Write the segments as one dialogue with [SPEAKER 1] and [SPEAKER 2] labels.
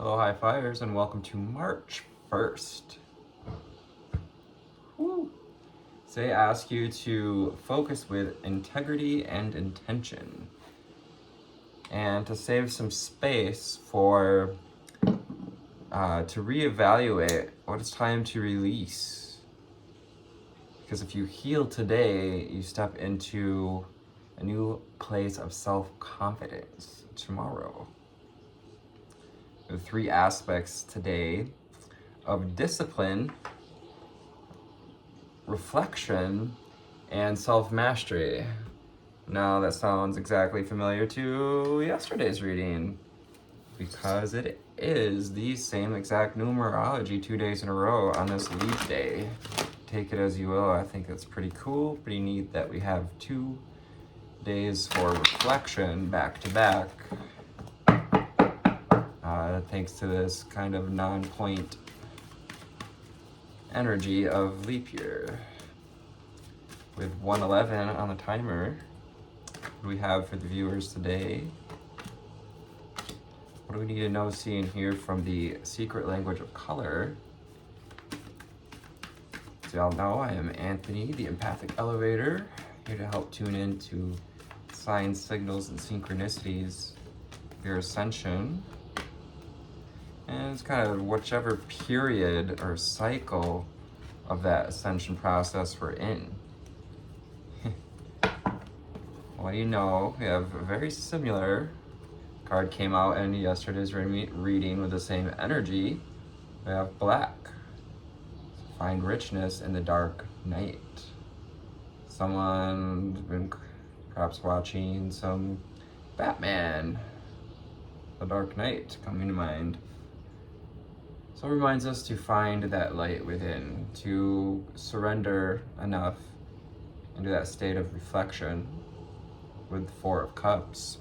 [SPEAKER 1] Hello, high flyers, and welcome to March 1st. Woo. Today I ask you to focus with integrity and intention, and to save some space for to reevaluate what it's time to release. Because if you heal today, you step into a new place of self-confidence tomorrow. There are three aspects today of discipline, reflection, and self-mastery. Now that sounds exactly familiar to yesterday's reading, because it is the same exact numerology 2 days in a row on this leap day. Take it as you will. I think it's pretty cool, pretty neat that we have 2 days for reflection back to back. Thanks to this kind of non-point energy of leap year. With 111 on the timer, what do we have for the viewers today? What do we need to know, see, and hear from the secret language of color? As y'all know, I am Anthony, the empathic elevator, here to help tune into signs, signals, and synchronicities of your ascension. And it's kind of whichever period or cycle of that ascension process we're in. What do you know? We have a very similar card came out in yesterday's reading with the same energy. We have black. Find richness in the dark night. Someone's been perhaps watching some Batman, The Dark Knight, coming to mind. So it reminds us to find that light within, to surrender enough into that state of reflection with the Four of Cups,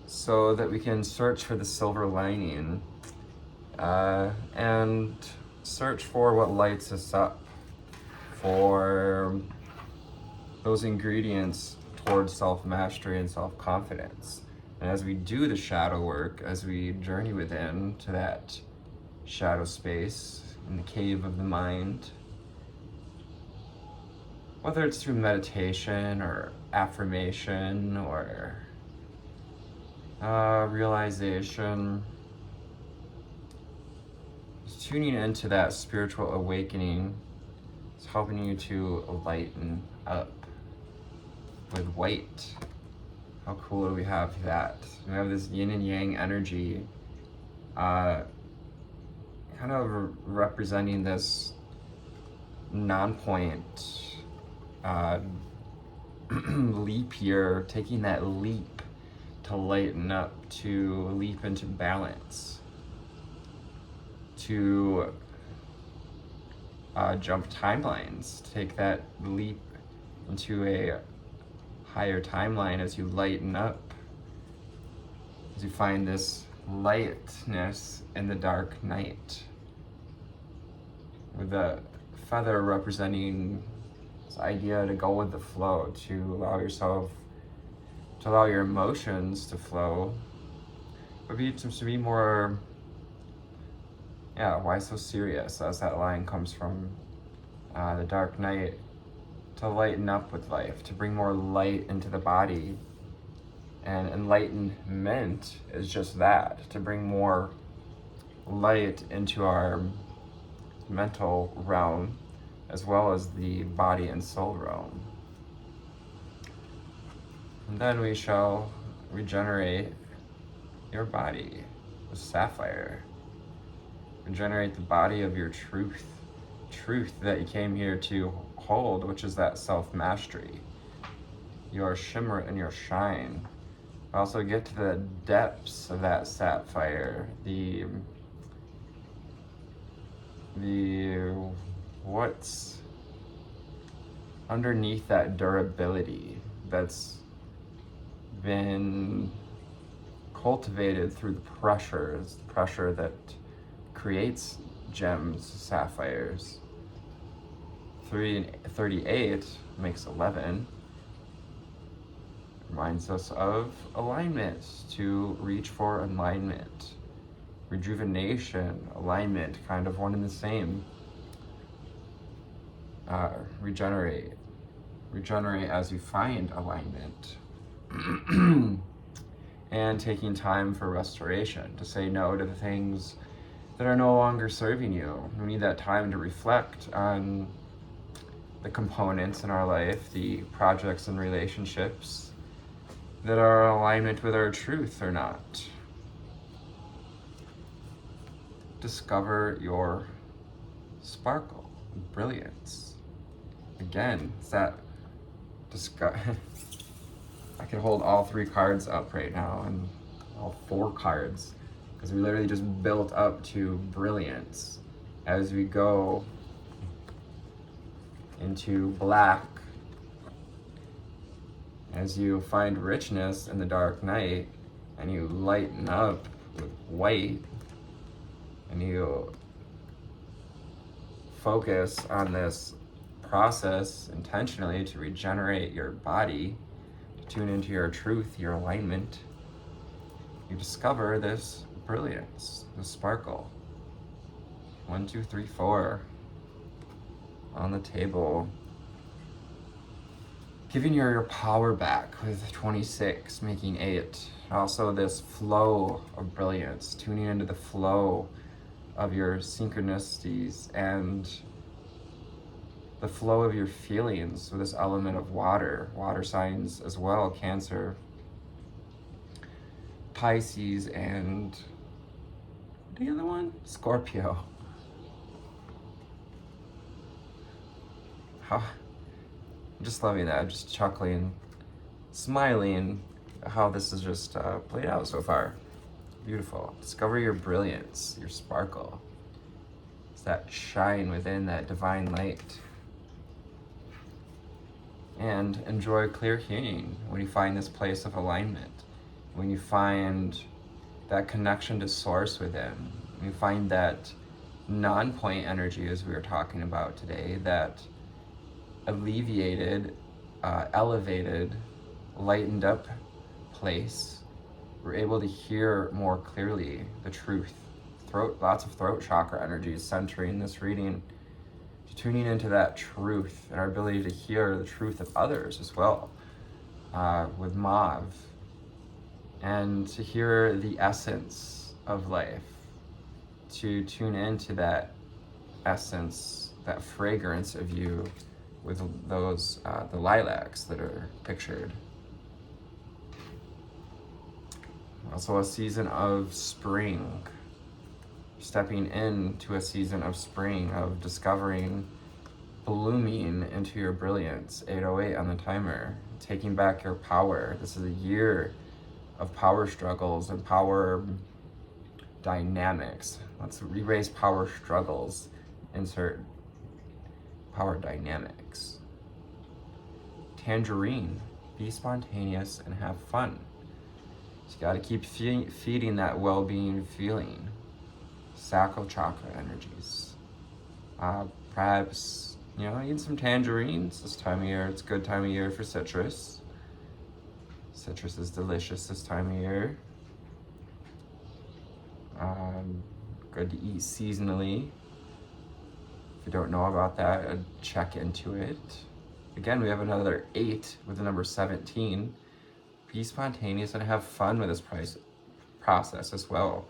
[SPEAKER 1] so that we can search for the silver lining and search for what lights us up, for those ingredients towards self-mastery and self-confidence. And as we do the shadow work, as we journey within to that shadow space in the cave of the mind, whether it's through meditation or affirmation or realization, tuning into that spiritual awakening is helping you to lighten up with white. How cool do we have that? We have this yin and yang energy, kind of representing this non-point leap year, taking that leap to lighten up, to leap into balance, to jump timelines, to take that leap into a higher timeline as you lighten up, as you find this lightness in the dark night, with the feather representing this idea to go with the flow, to allow yourself, to allow your emotions to flow, but to be more, why so serious, as that line comes from the Dark Knight, to lighten up with life, to bring more light into the body. And enlightenment is just that, to bring more light into our mental realm, as well as the body and soul realm. And then we shall regenerate your body with sapphire. Regenerate the body of your truth that you came here to hold, which is that self-mastery, your shimmer and your shine. Also get to the depths of that sapphire, the what's underneath that durability that's been cultivated through the pressure that creates gems, sapphires. 3 and 38 makes 11. Reminds us of alignment, to reach for alignment. rejuvenation, alignment, kind of one and the same. Regenerate as you find alignment. And taking time for restoration, to say no to the things that are no longer serving you. We need that time to reflect on the components in our life, the projects and relationships that are in alignment with our truth or not. Discover your sparkle, brilliance. Again, it's that I could hold all 3 cards up right now, and all 4 cards, because we literally just built up to brilliance as we go into black, as you find richness in the dark night, and you lighten up with white, and you focus on this process intentionally to regenerate your body, to tune into your truth, your alignment. You discover this brilliance, this sparkle. 1, 2, 3, 4 on the table. Giving your power back with 26, making 8. Also this flow of brilliance, tuning into the flow of your synchronicities and the flow of your feelings with this element of water signs as well, Cancer, Pisces, and the other one? Scorpio. I'm just loving that, just chuckling, smiling, how this has just played out so far. Beautiful. Discover your brilliance, your sparkle. It's that shine within, that divine light. And enjoy clear healing when you find this place of alignment, when you find that connection to source within, when you find that non-point energy, as we were talking about today, that alleviated, elevated, lightened up place. We're able to hear more clearly the truth. Lots of throat chakra energy is centering this reading, tuning into that truth and our ability to hear the truth of others as well, with Mauve, and to hear the essence of life, to tune into that essence, that fragrance of you with those, the lilacs that are pictured. Also a season of spring, stepping into a season of spring, of discovering, blooming into your brilliance. 808 on the timer, taking back your power. This is a year of power struggles and power dynamics. Let's erase power struggles, insert power dynamics. Tangerine, be spontaneous and have fun. So you gotta keep feeding that well-being feeling. Sacral chakra energies. Perhaps, eat some tangerines this time of year. It's a good time of year for citrus. Citrus is delicious this time of year. Good to eat seasonally. If you don't know about that, I'd check into it. Again, we have another 8 with the number 17. Be spontaneous and have fun with this process as well.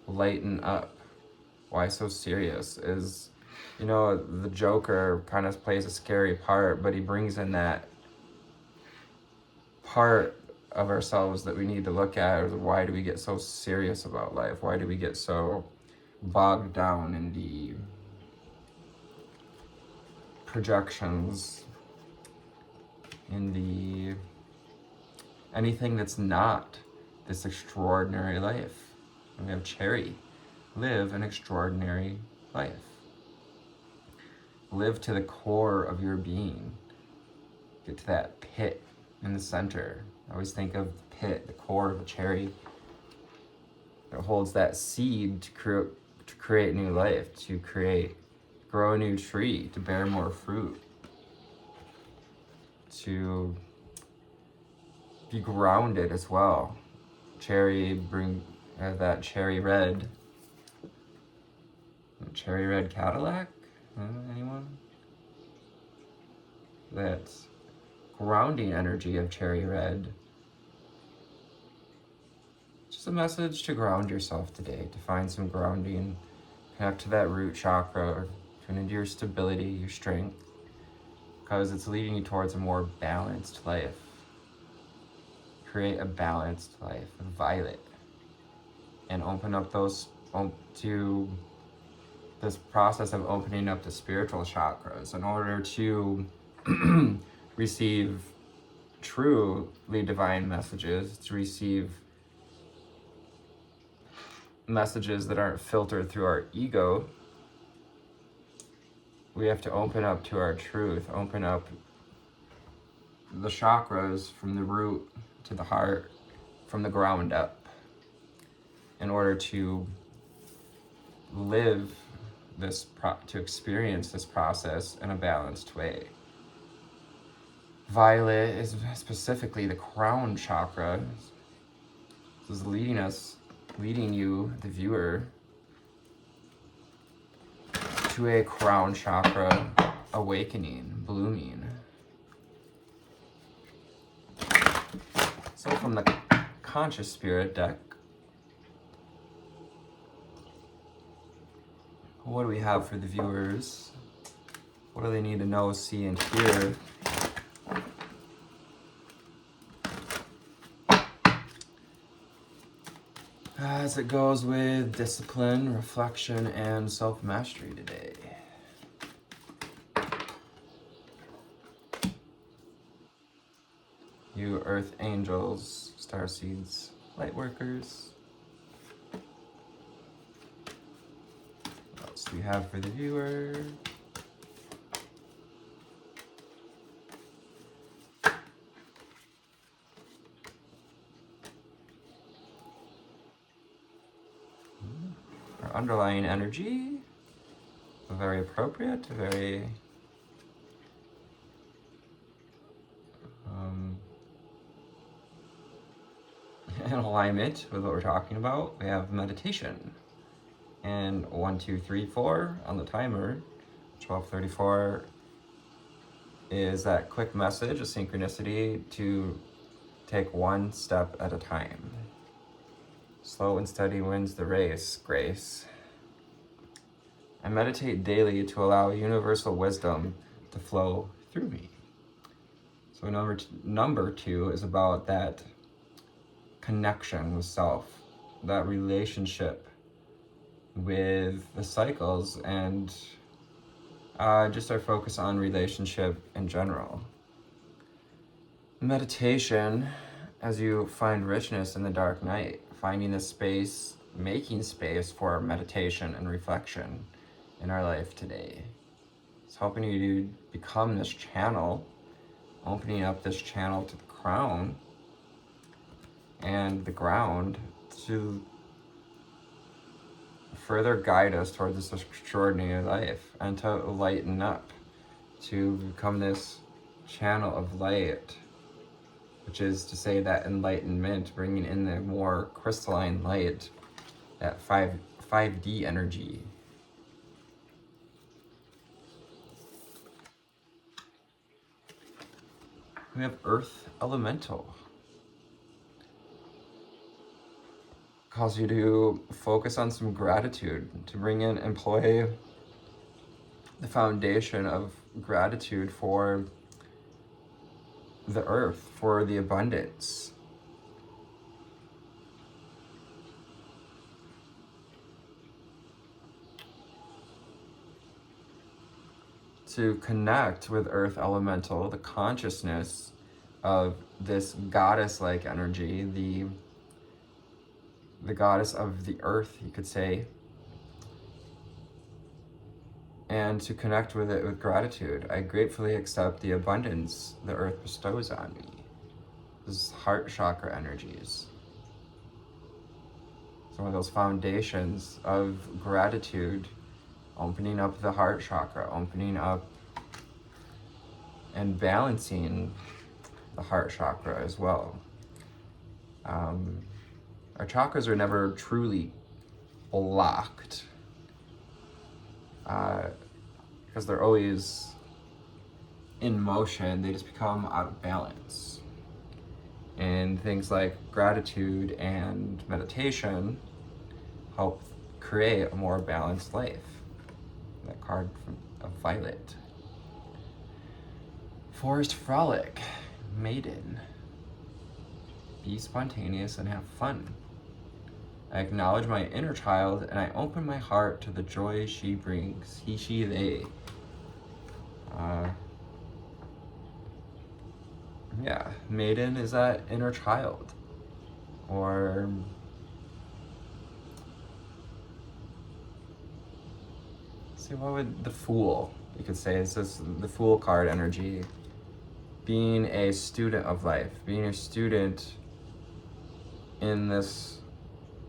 [SPEAKER 1] Lighten up. Why so serious? Is, the Joker kind of plays a scary part, but he brings in that part of ourselves that we need to look at. Why do we get so serious about life? Why do we get so bogged down in the projections, in the anything that's not this extraordinary life? And we have Cherry. Live an extraordinary life. Live to the core of your being. Get to that pit in the center. I always think of the pit, the core of a cherry. It holds that seed to create new life, to grow a new tree, to bear more fruit, to be grounded as well. Cherry that cherry red Cherry red Cadillac? Anyone? That grounding energy of cherry red. Just a message to ground yourself today, to find some grounding, connect to that root chakra, tune into your stability, your strength, because it's leading you towards a more balanced life. Create a balanced life, violet, and open up those to this process of opening up the spiritual chakras in order to receive truly divine messages, to receive messages that aren't filtered through our ego. We have to open up to our truth, open up the chakras from the root to the heart, from the ground up, in order to live this, to experience this process in a balanced way. Violet is specifically the crown chakra. This is leading you, the viewer, to a crown chakra awakening, blooming. So from the conscious spirit deck, what do we have for the viewers? What do they need to know, see, and hear? As it goes with discipline, reflection, and self-mastery today. You earth angels, star seeds, light workers. What else do we have for the viewer? Our underlying energy, very appropriate, very in alignment with what we're talking about. We have meditation, and 1, 2, 3, 4 on the timer. 12:34 is that quick message, a synchronicity to take one step at a time. Slow and steady wins the race, Grace. I meditate daily to allow universal wisdom to flow through me. So number 2 is about that connection with self, that relationship with the cycles, and just our focus on relationship in general. Meditation, as you find richness in the dark night, finding the space, making space for meditation and reflection in our life today. It's helping you to become this channel, opening up this channel to the crown and the ground to further guide us toward this extraordinary life, and to lighten up, to become this channel of light, which is to say that enlightenment, bringing in the more crystalline light, that 5D energy. We have Earth Elemental. Calls you to focus on some gratitude, to employ the foundation of gratitude for the earth, for the abundance. To connect with Earth Elemental, the consciousness of this goddess-like energy, the goddess of the earth, you could say, and to connect with it with gratitude. I gratefully accept the abundance the earth bestows on me. This is heart chakra energies. Some of those foundations of gratitude, opening up the heart chakra, opening up and balancing the heart chakra as well. Our chakras are never truly blocked. because they're always in motion, they just become out of balance. And things like gratitude and meditation help create a more balanced life. That card of Violet. Forest Frolic, Maiden. Be spontaneous and have fun. I acknowledge my inner child and I open my heart to the joy she brings. He, she, they. Yeah, Maiden is that inner child. Or see, what would the Fool, you could say, is this the Fool card energy. Being a student of life, being a student in this,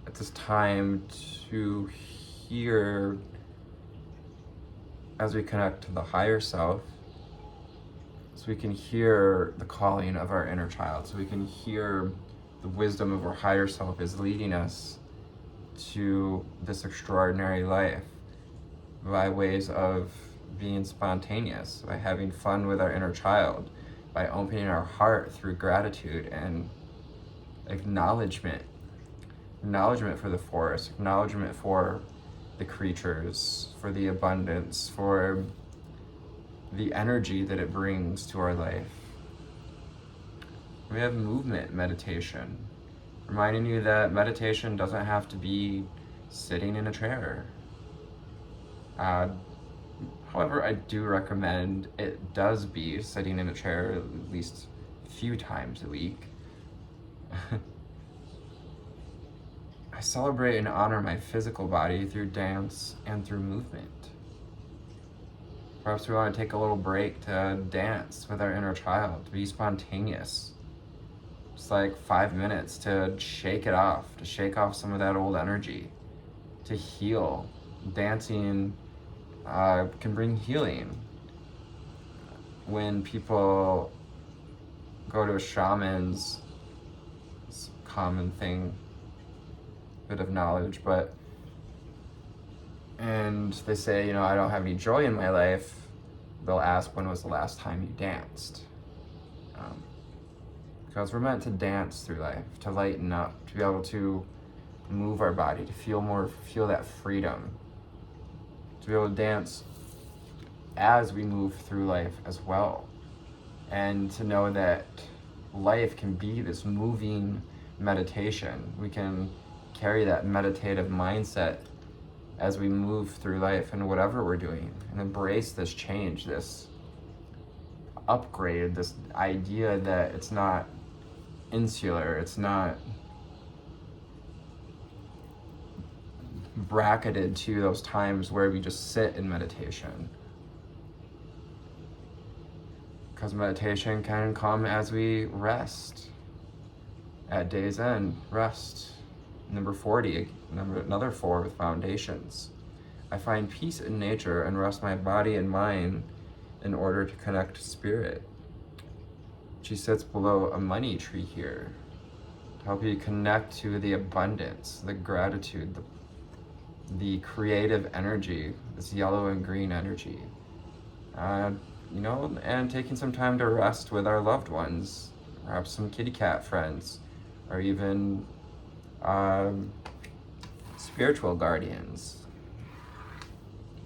[SPEAKER 1] at this time, to hear as we connect to the higher self, so we can hear the calling of our inner child, so we can hear the wisdom of our higher self is leading us to this extraordinary life by ways of being spontaneous, by having fun with our inner child, by opening our heart through gratitude and acknowledgement for the forest, acknowledgement for the creatures, for the abundance, for the energy that it brings to our life. We have movement meditation, reminding you that meditation doesn't have to be sitting in a chair. However, I do recommend it does be sitting in a chair at least a few times a week. I celebrate and honor my physical body through dance and through movement. Perhaps we want to take a little break to dance with our inner child, to be spontaneous. Just like 5 minutes to shake it off, to shake off some of that old energy, to heal. Dancing can bring healing. When people go to a shaman's, it's a common thing, bit of knowledge, and they say, I don't have any joy in my life, they'll ask, when was the last time you danced? Because we're meant to dance through life, to lighten up, to be able to move our body, to feel that freedom, to be able to dance as we move through life as well, and to know that life can be this moving meditation. We can carry that meditative mindset as we move through life and whatever we're doing, and embrace this change, this upgrade, this idea that it's not insular, it's not bracketed to those times where we just sit in meditation. Because meditation can come as we rest. At day's end, rest. Number 40, another 4 with foundations. I find peace in nature and rest my body and mind in order to connect to spirit. She sits below a money tree here to help you connect to the abundance, the gratitude, the creative energy, this yellow and green energy. And taking some time to rest with our loved ones, perhaps some kitty cat friends, or even spiritual guardians,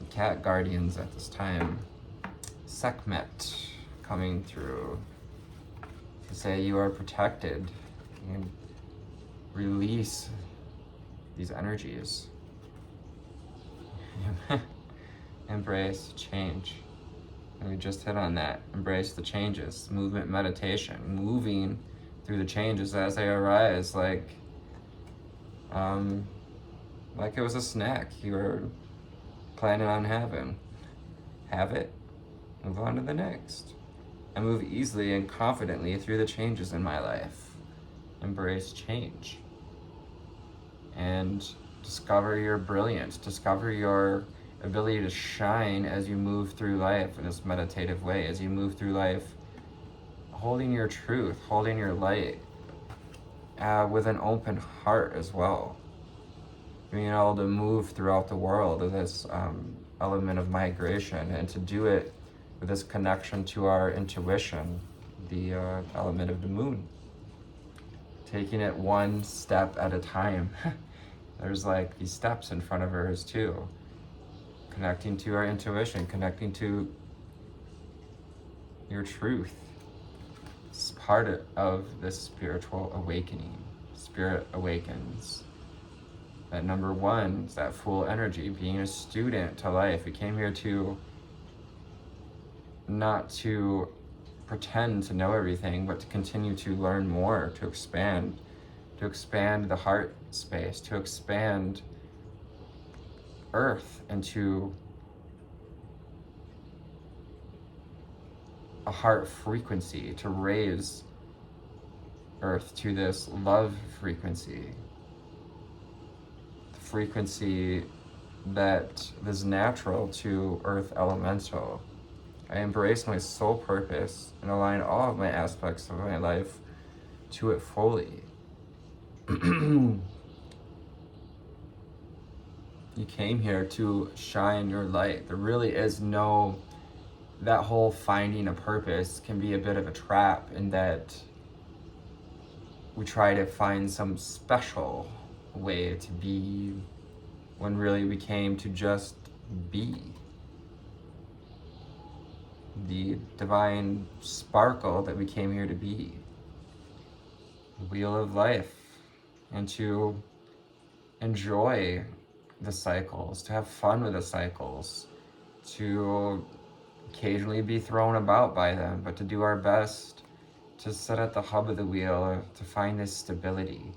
[SPEAKER 1] cat guardians at this time. Sekhmet coming through to say you are protected and release these energies. Embrace change. And we just hit on that. Embrace the changes. Movement meditation. Moving through the changes as they arise, like it was a snack you were planning on having. Have it, move on to the next. I move easily and confidently through the changes in my life. Embrace change. And discover your brilliance. Discover your ability to shine as you move through life in this meditative way. As you move through life, holding your truth, holding your light, with an open heart as well. Being able to move throughout the world of this element of migration, and to do it with this connection to our intuition, the element of the moon. Taking it one step at a time. There's like these steps in front of hers too. Connecting to our intuition, connecting to your truth. It's part of this spiritual awakening. Spirit awakens. That number one is that full energy, being a student to life. We came here to not to pretend to know everything, but to continue to learn more, to expand the heart space, to expand Earth into a heart frequency, to raise Earth to this love frequency, the frequency that is natural to Earth Elemental. I embrace my soul purpose and align all of my aspects of my life to it fully. You came here to shine your light. There really is no, that whole finding a purpose can be a bit of a trap in that we try to find some special way to be when really we came to just be. The divine sparkle that we came here to be. The wheel of life. And to enjoy the cycles, to have fun with the cycles, to occasionally be thrown about by them, but to do our best to sit at the hub of the wheel, to find this stability,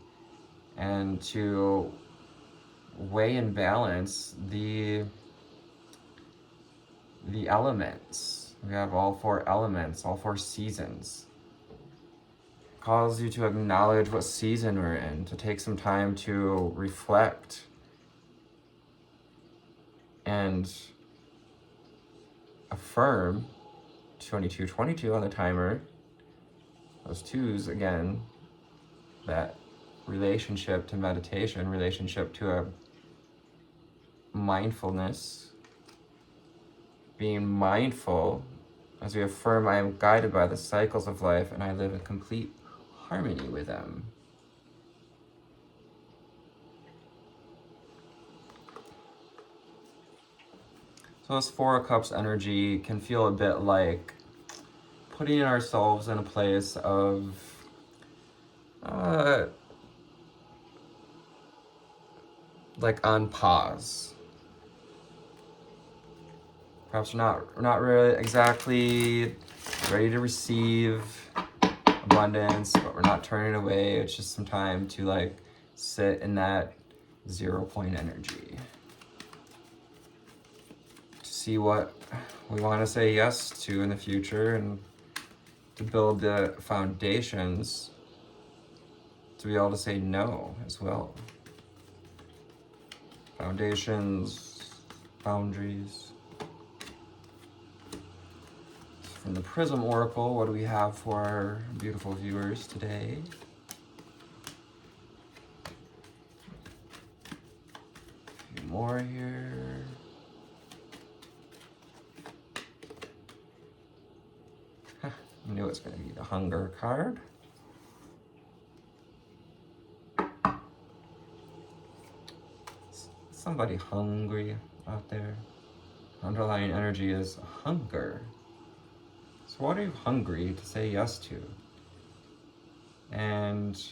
[SPEAKER 1] and to weigh and balance the elements. We have all four elements, all four seasons. It calls you to acknowledge what season we're in, to take some time to reflect and affirm 2222 on the timer. Those twos, again, that relationship to meditation, relationship to a mindfulness, being mindful as we affirm I am guided by the cycles of life and I live in complete harmony with them. So this Four of Cups energy can feel a bit like putting ourselves in a place of like on pause. Perhaps we're not really exactly ready to receive abundance, but we're not turning away. It's just some time to like sit in that 0 point energy. To see what we want to say yes to in the future and to build the foundations to be able to say no as well. Foundations, boundaries. From the Prism Oracle, what do we have for our beautiful viewers today? A few more here. I knew it's going to be the Hunger card. Somebody hungry out there. Underlying energy is hunger. So what are you hungry to say yes to? And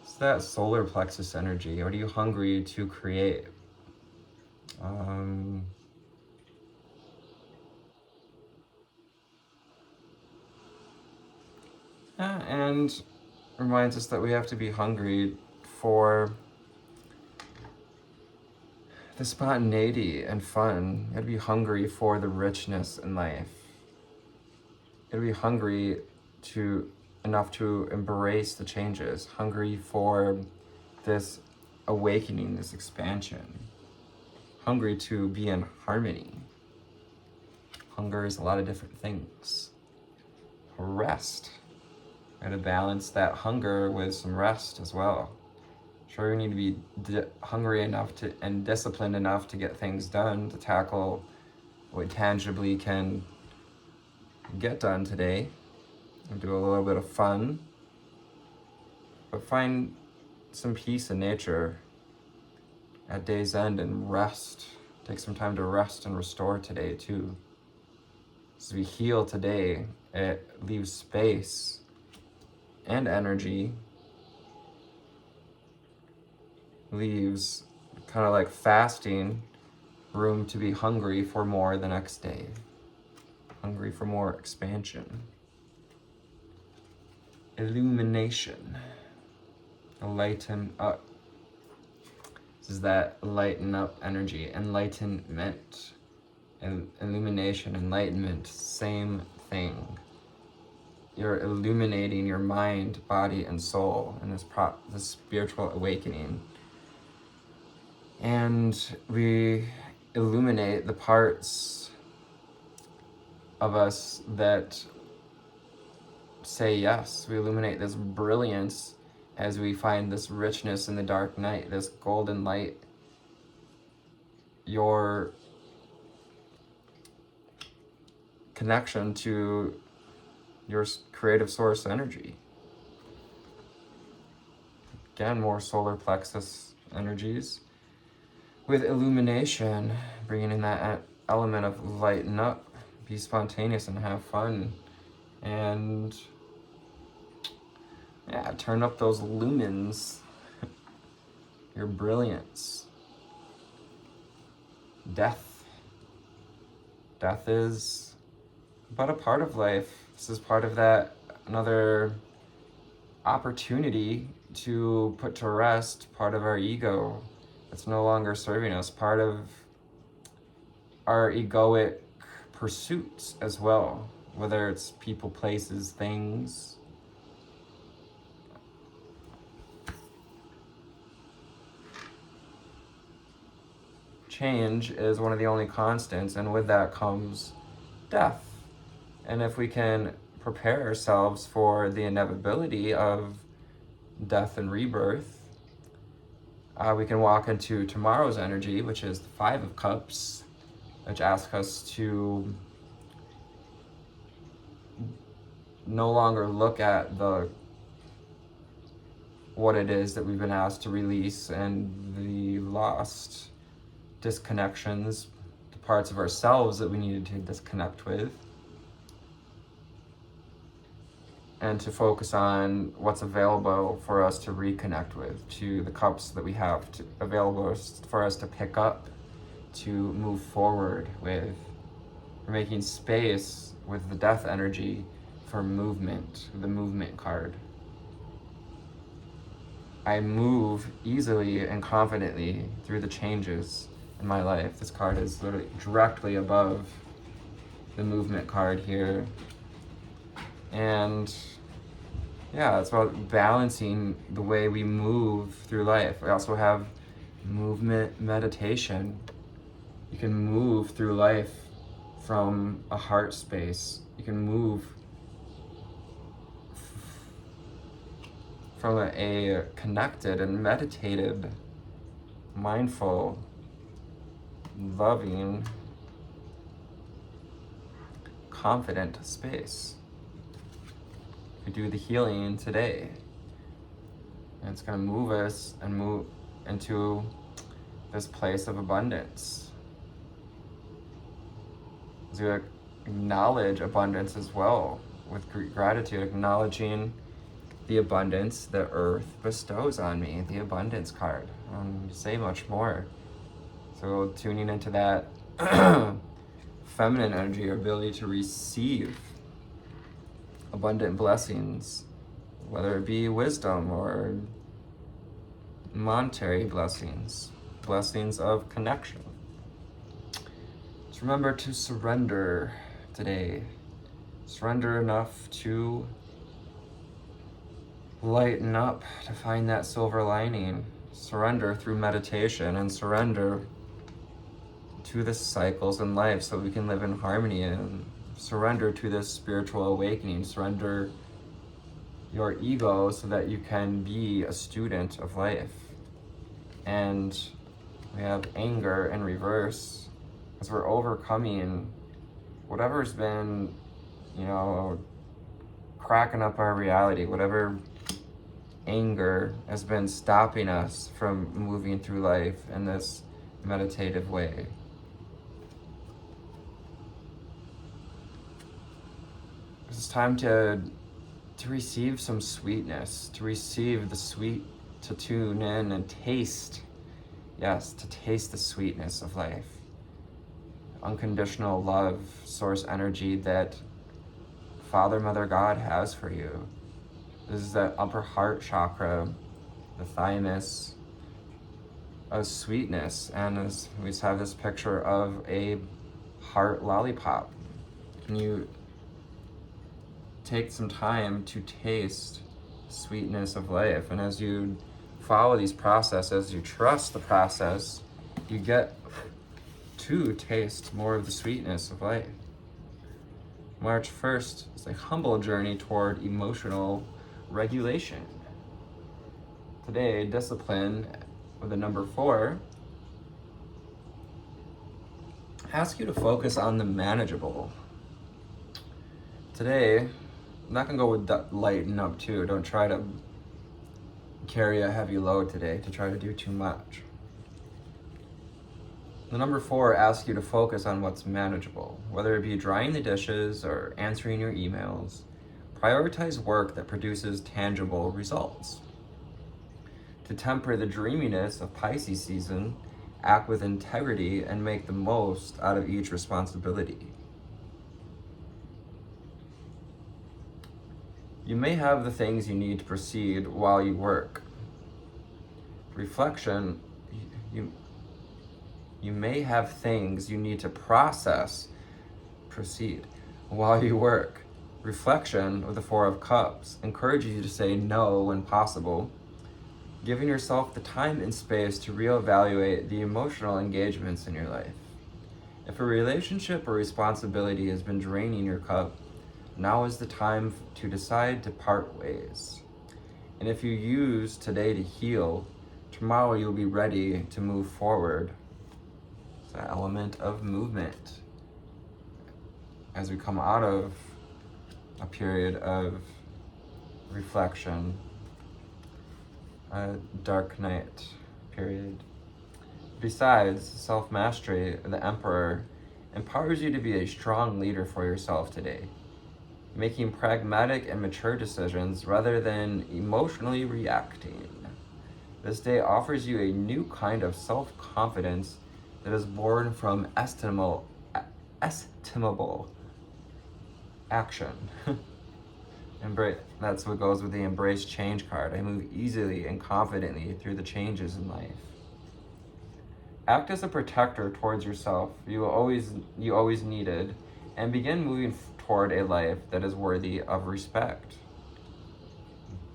[SPEAKER 1] it's that solar plexus energy. What are you hungry to create? And reminds us that we have to be hungry for the spontaneity and fun. You gotta be hungry for the richness in life. You gotta be hungry enough to embrace the changes. Hungry for this awakening, this expansion. Hungry to be in harmony. Hunger is a lot of different things. Rest. We gotta balance that hunger with some rest as well. Sure, we need to be hungry enough to and disciplined enough to get things done, to tackle what tangibly can get done today, and do a little bit of fun, but find some peace in nature at day's end and rest. Take some time to rest and restore today too. As we heal today, it leaves space and energy, leaves kind of like fasting, room to be hungry for more the next day, hungry for more expansion. Illumination, lighten up. This is that lighten up energy, enlightenment, illumination, enlightenment, same thing. You're illuminating your mind, body, and soul in this spiritual awakening. And we illuminate the parts of us that say yes. We illuminate this brilliance as we find this richness in the dark night, this golden light. Your connection to your creative source energy. Again, more solar plexus energies. With illumination, bringing in that element of lighten up, be spontaneous and have fun. And yeah, turn up those lumens, your brilliance. Death. Death is but a part of life. This is part of that, another opportunity to put to rest part of our ego that's no longer serving us, part of our egoic pursuits as well, whether it's people, places, things. Change is one of the only constants, and with that comes death. And if we can prepare ourselves for the inevitability of death and rebirth, we can walk into tomorrow's energy, which is the Five of Cups, which asks us to no longer look at what it is that we've been asked to release and the lost disconnections, the parts of ourselves that we needed to disconnect with, and to focus on what's available for us to reconnect with, to the cups that we have available for us to pick up, to move forward with. We're making space with the death energy for movement, the movement card. I move easily and confidently through the changes in my life. This card is literally directly above the movement card here. And yeah, it's about balancing the way we move through life. We also have movement meditation. You can move through life from a heart space. You can move from a connected and meditated, mindful, loving, confident space. We do the healing today, and it's going to move us and move into this place of abundance. As we acknowledge abundance as well with gratitude, acknowledging the abundance the earth bestows on me, the abundance card. Say much more. So tuning into that feminine energy, our ability to receive abundant blessings, whether it be wisdom or monetary blessings, blessings of connection. Just remember to surrender today. Surrender enough to lighten up, to find that silver lining. Surrender through meditation, and surrender to the cycles in life so we can live in harmony, and surrender to this spiritual awakening. Surrender your ego so that you can be a student of life. And we have anger in reverse, as we're overcoming whatever's been, cracking up our reality, whatever anger has been stopping us from moving through life in this meditative way. It's time to receive some sweetness, to receive the sweet, to tune in and taste, yes, to taste the sweetness of life. Unconditional love, source energy that Father, Mother, God has for you. This is the upper heart chakra, the thymus of sweetness. And as we just have this picture of a heart lollipop. Can you take some time to taste the sweetness of life? And as you follow these processes, you trust the process, you get to taste more of the sweetness of life. March 1st is a humble journey toward emotional regulation. Today, discipline with the number 4 asks you to focus on the manageable. Today, I'm not gonna go with lighten up too. Don't try to carry a heavy load today to try to do too much. The number 4 asks you to focus on what's manageable, whether it be drying the dishes or answering your emails. Prioritize work that produces tangible results. To temper the dreaminess of Pisces season, act with integrity and make the most out of each responsibility. You may have the things you need to proceed while you work. Reflection, you may have things you need to proceed while you work. Reflection with the 4 of Cups encourages you to say no when possible, giving yourself the time and space to reevaluate the emotional engagements in your life. If a relationship or responsibility has been draining your cup, now is the time to decide to part ways. And if you use today to heal, tomorrow you'll be ready to move forward. It's an element of movement. As we come out of a period of reflection, a dark night period. Besides, self-mastery, the Emperor, empowers you to be a strong leader for yourself today, making pragmatic and mature decisions rather than emotionally reacting. This day offers you a new kind of self-confidence that is born from estimable action. That's what goes with the Embrace Change card. I move easily and confidently through the changes in life. Act as a protector towards yourself you always needed, and begin moving toward a life that is worthy of respect.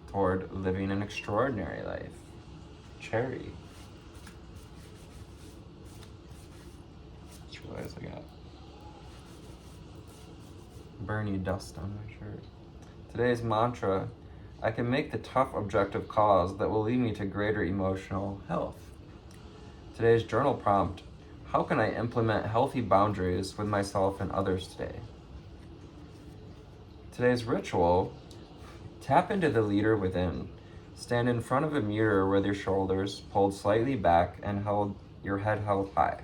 [SPEAKER 1] Toward living an extraordinary life. Cherry. Just realized I got Bernie dust on my shirt. Today's mantra: I can make the tough objective calls that will lead me to greater emotional health. Today's journal prompt: how can I implement healthy boundaries with myself and others today? Today's ritual: tap into the leader within. Stand in front of a mirror with your shoulders pulled slightly back and your head held high.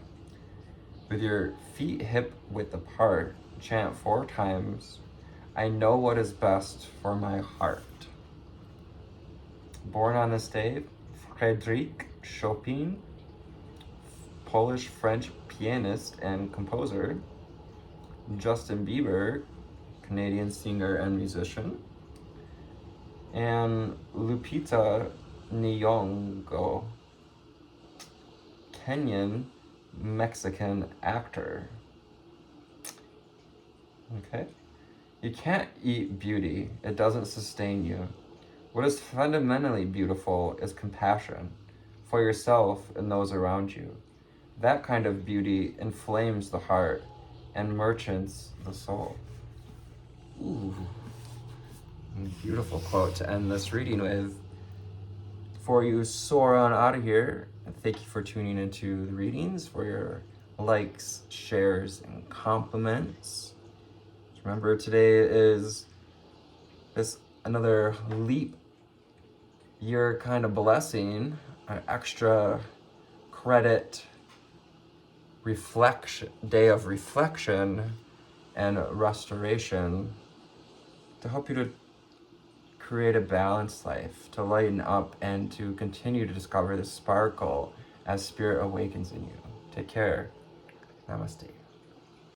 [SPEAKER 1] With your feet hip-width apart, chant 4 times, I know what is best for my heart. Born on this day, Frédéric Chopin, Polish-French pianist and composer. Justin Bieber, Canadian singer and musician. And Lupita Nyong'o, Kenyan Mexican actor. Okay. You can't eat beauty. It doesn't sustain you. What is fundamentally beautiful is compassion for yourself and those around you. That kind of beauty inflames the heart and merchants the soul. Ooh. Beautiful quote to end this reading with. Before you soar on out of here, Thank you for tuning into the readings, for your likes, shares, and compliments. Remember, today is another leap year kind of blessing, an extra credit day of reflection and restoration to help you to create a balanced life, to lighten up, and to continue to discover the sparkle as spirit awakens in you. Take care. Namaste.